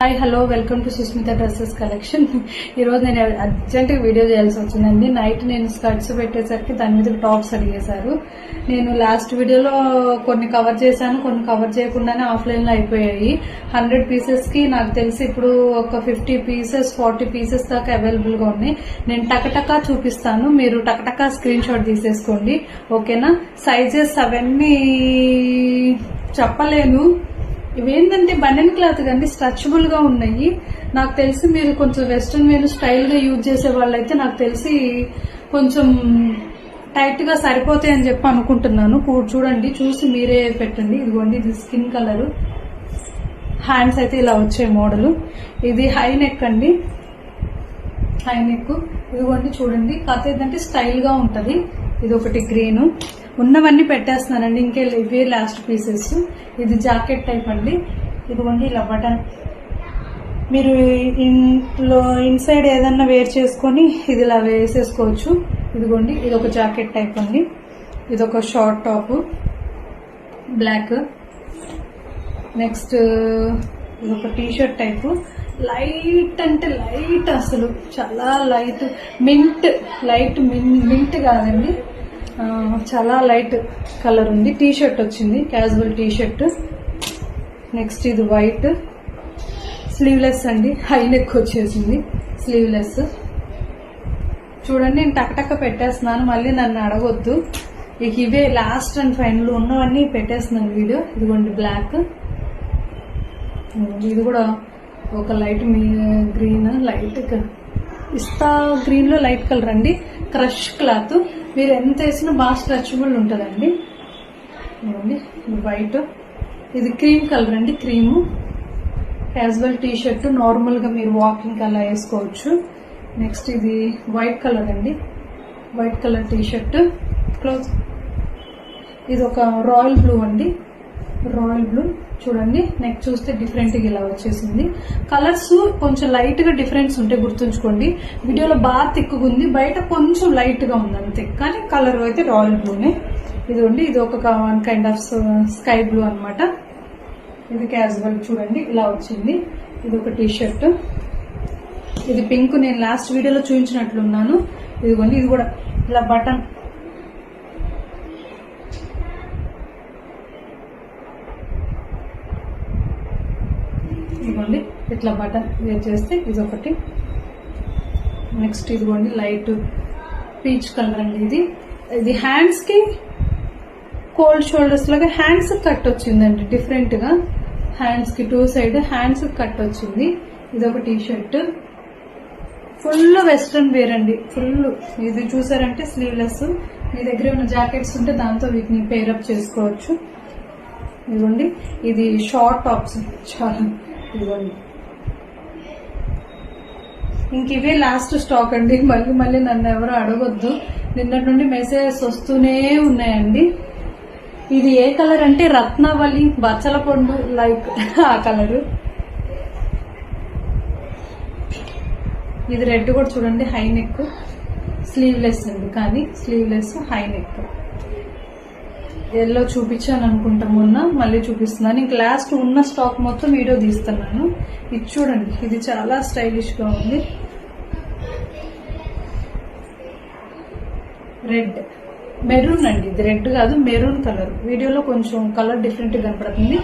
Hi hello welcome to Sushmita dresses collection. ఈరోజు నేను అర్జెంట్గా వీడియో చేయాల్సి వచ్చిందండి. నైట్ నేను స్కర్ట్స్ పెట్టేసరికి దాని మీద టాప్స్ అడిగేశారు. నేను లాస్ట్ వీడియోలో కొన్ని కవర్ చేశాను, కొన్ని కవర్ చేయకుండానే ఆఫ్లైన్లో అయిపోయాయి. 100 పీసెస్కి నాకు తెలిసి ఇప్పుడు ఒక 50 పీసెస్ 40 పీసెస్ దాకా అవైలబుల్గా ఉన్నాయి. నేను టకటకా చూపిస్తాను, మీరు టకటకా స్క్రీన్ షాట్ తీసేసుకోండి, ఓకేనా? సైజెస్ అవన్నీ చెప్పలేను. ఇవేంటంటే బనియన్ క్లాత్ కండి, స్ట్రెచబుల్ గా ఉన్నాయి. నాకు తెలిసి మీరు కొంచెం వెస్ట్రన్ వేర్ స్టైల్ గా యూజ్ చేసే వాళ్ళైతే నాకు తెలిసి కొంచెం టైట్ గా సరిపోతాయి అని చెప్పి అనుకుంటున్నాను. చూడండి, చూసి మీరే పెట్టండి. ఇదిగోండి, ఇది స్కిన్ కలర్. హ్యాండ్స్ అయితే ఇలా వచ్చే మోడల్. ఇది హై నెక్ అండి, హై నెక్. ఇదిగోండి చూడండి, కథ ఏంటంటే స్టైల్ గా ఉంటది. ఇది ఒకటి గ్రీన్. ఉన్నవన్నీ పెట్టేస్తున్నానండి, ఇంకే ఇవే లాస్ట్ పీసెస్. ఇది జాకెట్ టైప్ అండి. ఇదిగోండి ఇలా బటన్, మీరు ఇంట్లో ఇన్సైడ్ ఏదన్నా వేర్ చేసుకొని ఇది ఇలా వేసేసుకోవచ్చు. ఇదిగోండి, ఇది ఒక జాకెట్ టైప్ అండి. ఇది ఒక షార్ట్ టాప్ బ్లాక్. నెక్స్ట్ ఇది ఒక టీషర్ట్ టైప్, లైట్ అంటే లైట్, అసలు చాలా లైట్, మింట్ కాదండి, చాలా లైట్ కలర్ ఉంది. టీషర్ట్ వచ్చింది, క్యాజువల్ టీషర్ట్. నెక్స్ట్ ఇది వైట్, స్లీవ్లెస్ అండి, హై నెక్ వచ్చేసింది, స్లీవ్లెస్. చూడండి, నేను టకటక్క పెట్టేస్తున్నాను, మళ్ళీ నన్ను అడగొద్దు. ఇక ఇవే లాస్ట్ అండ్ ఫైనల్ ఉన్నవన్నీ పెట్టేస్తున్నాను వీడియో. ఇదిగోండి బ్లాక్. ఇది కూడా ఒక లైట్ గ్రీన్, లైట్ ఇస్తా గ్రీన్ లో లైట్ కలర్ అండి. క్రష్ క్లాత్, మీరు ఎంత వేసినా బాగా స్ట్రెచబుల్ ఉంటుందండి. వైట్. ఇది క్రీమ్ కలర్ అండి, cream. Casual T shirt, normal గా మీరు వాకింగ్ అలా వేసుకోవచ్చు. నెక్స్ట్ ఇది వైట్ కలర్ అండి, white colour T shirt. Close. ఇది ఒక రాయల్ బ్లూ అండి, రాయల్ బ్లూ. చూడండి, నెక్ చూస్తే డిఫరెంట్ గా ఇలా వచ్చేసింది. కలర్స్ కొంచెం లైట్ గా డిఫరెన్స్ ఉంటే గుర్తుంచుకోండి. వీడియోలో బాగా తిక్కుగుంది, బయట కొంచెం లైట్ గా ఉంది అంతే, కానీ కలర్ అయితే రాయల్ బ్లూనే. ఇదిగోండి, ఇది ఒక one kind of sky blue అనమాట. ఇది క్యాజువల్, చూడండి ఇలా వచ్చింది. ఇది ఒక టీ షర్ట్. ఇది పింక్, నేను లాస్ట్ వీడియోలో చూపించినట్లున్నాను. ఇదిగోండి, ఇది కూడా ఇలా బటన్. ఇదిగోండి, ఇట్లా బటన్ వేర్ చేస్తే ఇది ఒకటి. నెక్స్ట్ ఇదిగోండి లైట్ పీచ్ కలర్ అండి. ఇది హ్యాండ్స్ కి కోల్డ్ షోల్డర్స్ లాగా హ్యాండ్స్ కట్ వచ్చిందండి, డిఫరెంట్ గా. హ్యాండ్స్ కి 2 సైడ్ హ్యాండ్స్ కట్ వచ్చింది. ఇది ఒక T shirt, full western wear అండి, ఫుల్. ఇది చూసారంటే స్లీవ్లెస్. మీ దగ్గర ఉన్న జాకెట్స్ ఉంటే దాంతో వీటిని పేరప్ చేసుకోవచ్చు. ఇదిగోండి, ఇది షార్ట్ టాప్స్ చాలా. ఇదిగోండి, ఇంక ఇవే లాస్ట్ స్టాక్ అండి. మళ్ళీ నన్ను ఎవరు అడగొద్దు, నిన్నటి నుండి మెసేజెస్ వస్తూనే ఉన్నాయండి. ఇది ఏ కలర్ అంటే రత్నావళి బచ్చల పండు, లైక్ ఆ కలర్. ఇది రెడ్ కూడా చూడండి, హై నెక్, స్లీవ్లెస్ అండి, కానీ స్లీవ్లెస్ హై నెక్. ఎల్లో చూపించాను అనుకుంటా మొన్న, మళ్ళీ చూపిస్తున్నాను. ఇంక లాస్ట్ ఉన్న స్టాక్ మొత్తం వీడియో తీస్తున్నాను. ఇది చూడండి, ఇది చాలా స్టైలిష్ గా ఉంది. రెడ్, మెరూన్ అండి, ఇది రెడ్ కాదు, మెరూన్ కలర్. వీడియోలో కొంచెం కలర్ డిఫరెంట్ కనపడుతుంది,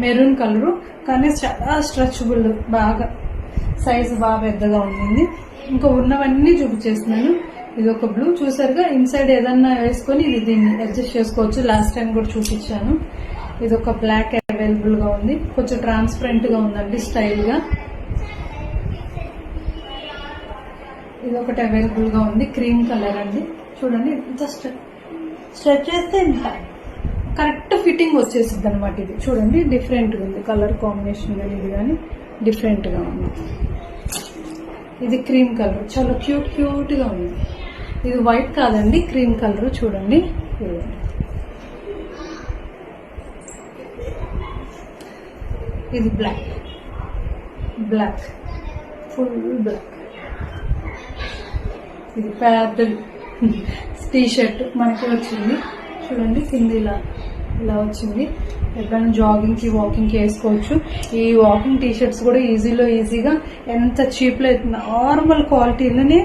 మెరూన్ కలర్, కానీ చాలా స్ట్రెచబుల్, బాగా సైజ్ బాగా పెద్దగా ఉంటుంది. ఇంకా ఉన్నవన్నీ చూపించేస్తున్నాను. ఇది ఒక బ్లూ, చూసారుగా, ఇన్సైడ్ ఏదన్నా వేసుకొని ఇది దీన్ని అడ్జస్ట్ చేసుకోవచ్చు. లాస్ట్ టైం కూడా చూపించాను. ఇది ఒక బ్లాక్ అవైలబుల్ గా ఉంది, కొంచెం ట్రాన్స్పరెంట్ గా ఉందండి, స్టైల్ గా. ఇది ఒకటి అవైలబుల్ గా ఉంది, క్రీమ్ కలర్ అండి. చూడండి, ఇంత స్ట్రెచ్ చేస్తే ఇంత కరెక్ట్ ఫిట్టింగ్ వచ్చేసింది అనమాట. ఇది చూడండి, డిఫరెంట్ గా ఉంది, కలర్ కాంబినేషన్ కానీ ఇది కానీ డిఫరెంట్ గా ఉంది. ఇది క్రీమ్ కలర్, చాలా క్యూట్ గా ఉంది. ఇది వైట్ కాదండి, క్రీమ్ కలర్. చూడండి, ఇది బ్లాక్, ఫుల్ బ్లాక్. ఇది ప్యాడల్ టీ షర్ట్ మనకి వచ్చింది. చూడండి, కింద ఇలా వచ్చింది. ఎప్పుడైనా జాగింగ్ కి వాకింగ్ కి వేసుకోవచ్చు. ఈ వాకింగ్ టీ షర్ట్స్ కూడా ఈజీగా ఎంత చీప్ లో నార్మల్ క్వాలిటీలోనే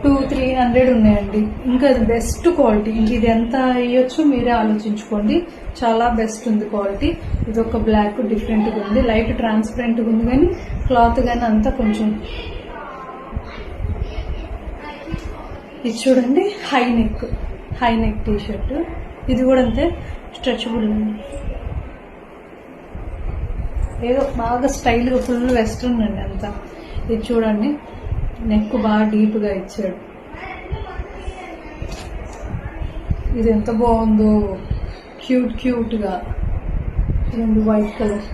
200-300 ఉన్నాయండి. ఇంకా అది బెస్ట్ క్వాలిటీ. ఇంక ఇది ఎంత ఇవ్వచ్చు మీరే ఆలోచించుకోండి. చాలా బెస్ట్ ఉంది క్వాలిటీ. ఇది ఒక బ్లాక్ డిఫరెంట్ గా ఉంది, లైట్ ట్రాన్స్పరెంట్ గా ఉంది, కానీ క్లాత్ గానీ అంతా కొంచెం. ఇది చూడండి హై నెక్ టీ షర్ట్. ఇది కూడా అంతే స్ట్రెచబుల్ ఉంది. ఏదో బాగా స్టైల్ గా ఫుల్ వెస్ట్రన్ అండి అంతా. ఇది చూడండి నెక్ బాగా డీప్ గా ఇచ్చాడు. ఇది ఎంత బాగుందో, క్యూట్ గా. రెండు వైట్ కలర్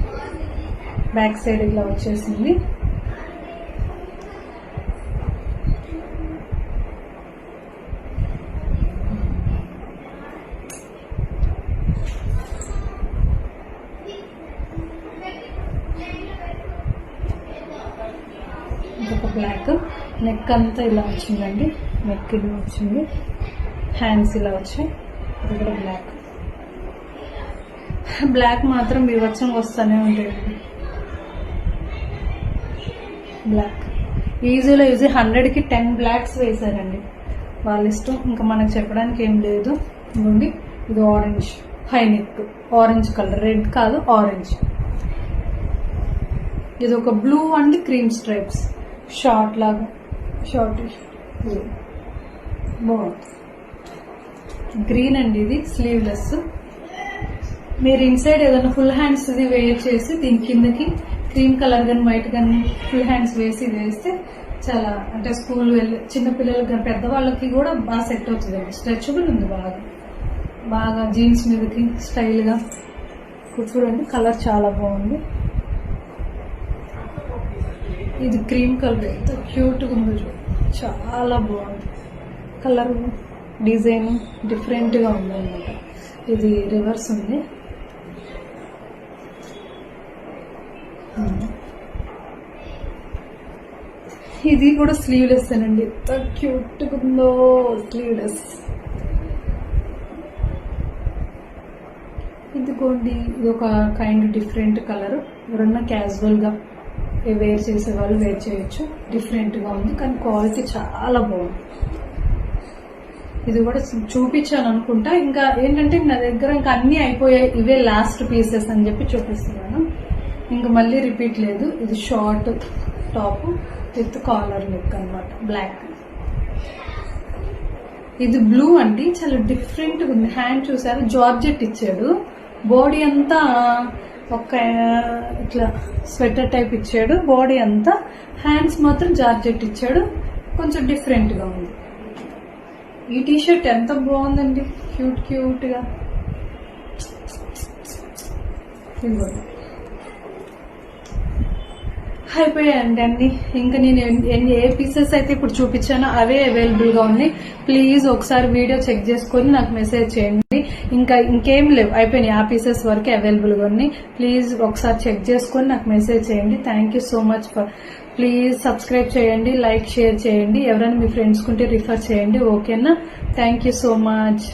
బ్యాక్ సైడ్ ఇలా వచ్చేసింది. ఇంకొక బ్లాక్ నెక్ అంతా ఇలా వచ్చిందండి. నెక్ ఇలా వచ్చింది, హ్యాండ్స్ ఇలా వచ్చాయి. ఇది కూడా బ్లాక్ మాత్రం బీభత్సంగా వస్తూనే ఉంటాయండి. బ్లాక్ ఈజీ 100కి 10 బ్లాక్స్ వేశారండి. వాళ్ళ ఇష్టం, ఇంకా మనకు చెప్పడానికి ఏం లేదు. ఇదిగోండి ఇది orange high neck, orange colour, red కాదు ఆరెంజ్. ఇది ఒక blue and cream stripes short లాగా, షార్ట్ బాగుంది. గ్రీన్ అండి, ఇది స్లీవ్లెస్. మీరు ఇన్సైడ్ ఏదైనా ఫుల్ హ్యాండ్స్ ఇది వేర్ చేసి దీని కిందకి క్రీమ్ కలర్ కానీ వైట్ కానీ ఫుల్ హ్యాండ్స్ వేస్తే చాలా, అంటే స్కూల్ వెళ్ళి చిన్నపిల్లలకి కానీ పెద్దవాళ్ళకి కూడా బాగా సెట్ అవుతుంది. స్ట్రెచబుల్ ఉంది బాగా జీన్స్ మీదకి స్టైల్గా. చూడండి కలర్ చాలా బాగుంది. ఇది క్రీమ్ కలర్ ఎంత క్యూట్గా ఉందో, చాలా బాగుంది. కలర్ డిజైన్ డిఫరెంట్గా ఉంది అనమాట. ఇది రివర్స్ ఉంది. ఇది కూడా స్లీవ్లెస్ అండి. ఎంత క్యూట్గా ఉందో స్లీవ్లెస్. ఇదిగోండి ఇది ఒక కైండ్ డిఫరెంట్ కలర్. ఎవరన్నా క్యాజువల్గా వేర్ చేసే వాళ్ళు వేర్ చేయొచ్చు. డిఫరెంట్గా ఉంది కానీ క్వాలిటీ చాలా బాగుంది. ఇది కూడా చూపించాను అనుకుంటా. ఇంకా ఏంటంటే నా దగ్గర ఇంకా అన్ని అయిపోయాయి, ఇవే లాస్ట్ పీసెస్ అని చెప్పి చూపిస్తున్నాను. ఇంకా మళ్ళీ రిపీట్ లేదు. ఇది short top with collar neck అనమాట, బ్లాక్. ఇది బ్లూ అండి, చాలా డిఫరెంట్ గా ఉంది. హ్యాండ్ చూసారు, జార్జెట్ ఇచ్చాడు. బాడీ అంతా ఒక ఇట్లా స్వెటర్ టైప్ ఇచ్చాడు బాడీ అంతా. హ్యాండ్స్ మాత్రం జార్జెట్ ఇచ్చాడు, కొంచెం డిఫరెంట్ గా ఉంది. ఈ టీ షర్ట్ ఎంత బాగుందండి, క్యూట్ గా. అయిపోయాయండి అన్ని. ఇంకా నేను ఏ పీసెస్ అయితే ఇప్పుడు చూపించానో అవే అవైలబుల్ గా ఉన్నాయి. ప్లీజ్ ఒకసారి వీడియో చెక్ చేసుకొని నాకు మెసేజ్ చేయండి. ఇంకేం లేవు, అయిపోయినాయి. ఆ పీసెస్ వరకే అవైలబుల్ గా ఉన్నాయి. ప్లీజ్ ఒకసారి చెక్ చేసుకొని నాకు మెసేజ్ చేయండి. Thank you so much for. Please subscribe చేయండి, లైక్ షేర్ చేయండి. ఎవరైనా మీ ఫ్రెండ్స్ కుంటే రిఫర్ చేయండి. ఓకేనా? Thank you so much.